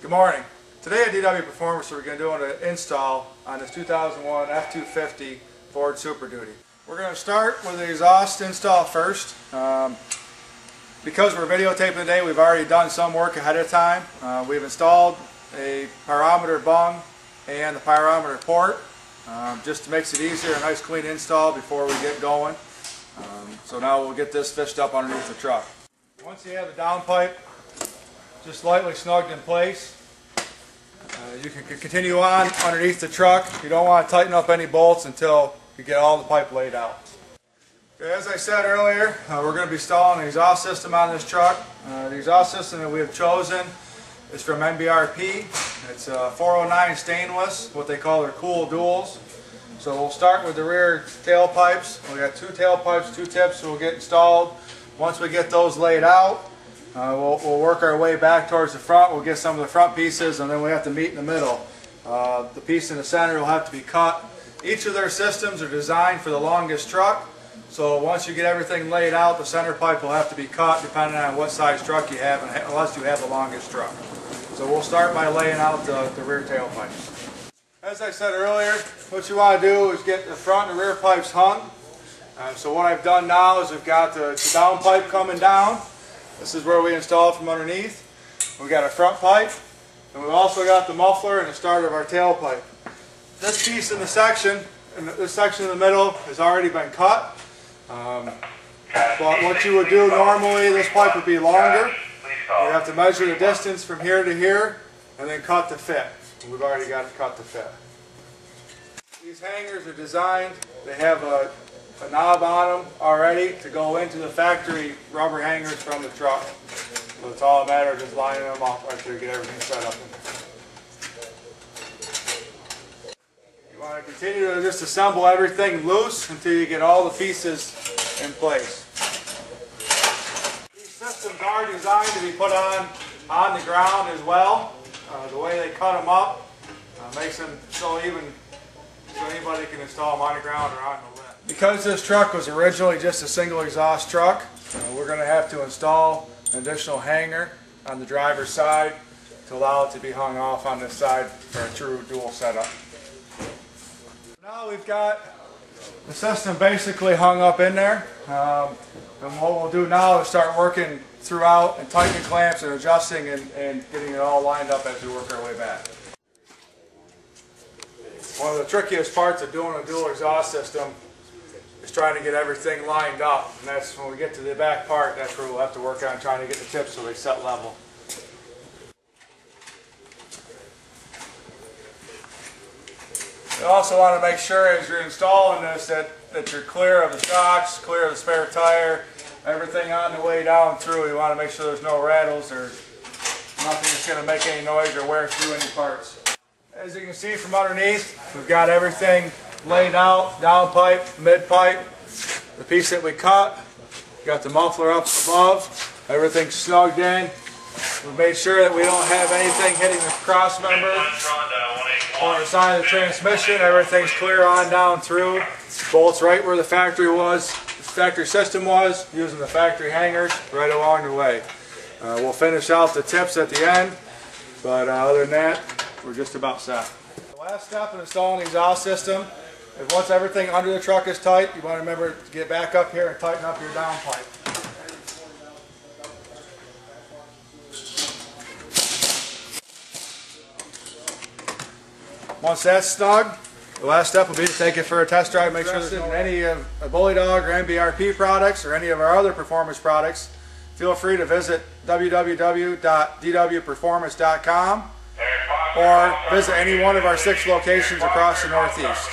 Good morning. Today at DW Performance we're going to do an install on this 2001 F-250 Ford Super Duty. We're going to start with the exhaust install first. Because we're videotaping today, we've already done some work ahead of time. We've installed a pyrometer bung and the pyrometer port just to makes it easier, a nice clean install before we get going. So now we'll get this fished up underneath the truck. Once you have the downpipe just lightly snugged in place, you can continue on underneath the truck. You don't want to tighten up any bolts until you get all the pipe laid out. Okay, as I said earlier, we're going to be installing an exhaust system on this truck. The exhaust system that we have chosen is from MBRP. It's 409 stainless, what they call their cool duals. So we'll start with the rear tailpipes. We got two tailpipes, two tips we'll get installed. Once we get those laid out, we'll work our way back towards the front. We'll get some of the front pieces, and then we have to meet in the middle. The piece in the center will have to be cut. Each of their systems are designed for the longest truck. So once you get everything laid out, the center pipe will have to be cut depending on what size truck you have, unless you have the longest truck. So we'll start by laying out the rear tailpipes. As I said earlier, what you want to do is get the front and rear pipes hung. So what I've done now is we've got the down pipe coming down. This is where we install it from underneath. We've got a front pipe, and we've also got the muffler and the start of our tailpipe. This piece in the section, this section in the middle, has already been cut. But what you would do normally, this pipe would be longer. You have to measure the distance from here to here, and then cut to fit. We've already got it cut to fit. These hangers are designed, they have a knob on them already to go into the factory rubber hangers from the truck. So it's all a matter of just lining them up after you get everything set up. You want to continue to just assemble everything loose until you get all the pieces in place. These systems are designed to be put on the ground as well. The way they cut them up makes them so even so anybody can install them on the ground or on the lift. Because this truck was originally just a single exhaust truck, we're going to have to install an additional hanger on the driver's side to allow it to be hung off on this side for a true dual setup. Now we've got the system basically hung up in there, and what we'll do now is start working throughout and tightening clamps and adjusting and getting it all lined up as we work our way back. One of the trickiest parts of doing a dual exhaust system is trying to get everything lined up, and that's when we get to the back part, that's where we'll have to work on trying to get the tips so they set level. You also want to make sure as you're installing this that you're clear of the shocks, clear of the spare tire, everything on the way down through. You want to make sure there's no rattles or nothing that's going to make any noise or wear through any parts. As you can see from underneath, we've got everything laid out, down pipe, mid pipe, the piece that we cut, got the muffler up above, everything's snugged in. We've made sure that we don't have anything hitting the cross member or the side of the transmission. Everything's clear on down through. Bolts right where the factory was, the factory system was, using the factory hangers right along the way. We'll finish out the tips at the end, but other than that, we're just about set. The last step in installing the exhaust system is once everything under the truck is tight, you want to remember to get back up here and tighten up your downpipe. Once that's snug, the last step will be to take it for a test drive, make sure there's no any of Bully Dog or MBRP products or any of our other performance products. Feel free to visit www.dwperformance.com or visit any one of our 6 locations across the Northeast.